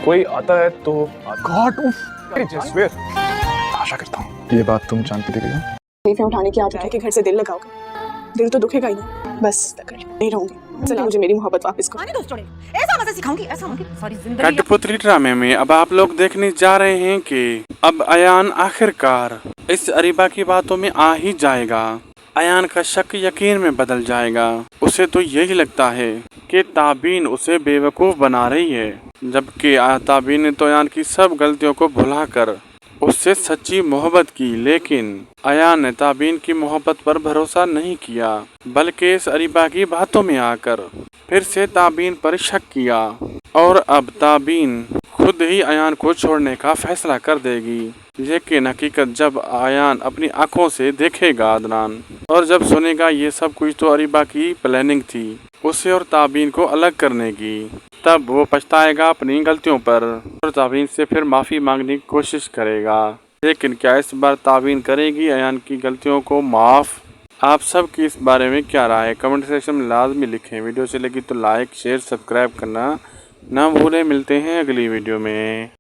कोई आता है तो गॉड आशा करता हूँ ये बात तुम जानती थी क्या? तकलीफें उठाने की आदत है कि घर से दिल लगाओगे, दिल तो दुखेगा ही ना। बस नहीं रहूंगी, चला मुझे मेरी मोहब्बत वापस करो। ऐसा मजा सिखाऊंगी, ऐसा होंगी सारी जिंदगी। कठपुतली ड्रामे में अब आप लोग देखने जा रहे हैं कि अब अयान आखिरकार इस अरीबा की बातों में आ ही जाएगा। अयान का शक यकीन में बदल जाएगा। उसे तो यही लगता है कि ताबीन उसे बेवकूफ बना रही है, जबकि ताबीन ने तो अयान की सब गलतियों को भुलाकर उससे सच्ची मोहब्बत की। लेकिन अयान ने ताबीन की मोहब्बत पर भरोसा नहीं किया, बल्कि इस अरीबा की बातों में आकर फिर से ताबीन पर शक किया। और अब ताबीन खुद ही अयान को छोड़ने का फैसला कर देगी। लेकिन हकीकत जब अयान अपनी आंखों से देखेगा अदनान, और जब सुनेगा ये सब कुछ तो अरीबा की प्लानिंग थी उसे और ताबीन को अलग करने की, तब वो पछताएगा अपनी गलतियों पर और ताबीन से फिर माफ़ी मांगने की कोशिश करेगा। लेकिन क्या इस बार ताबीन करेगी अयान की गलतियों को माफ़? आप सब की इस बारे में क्या राय है कमेंट सेक्शन में लाजमी लिखें। वीडियो अच्छी लगी तो लाइक शेयर सब्सक्राइब करना ना भूलें। मिलते हैं अगली वीडियो में।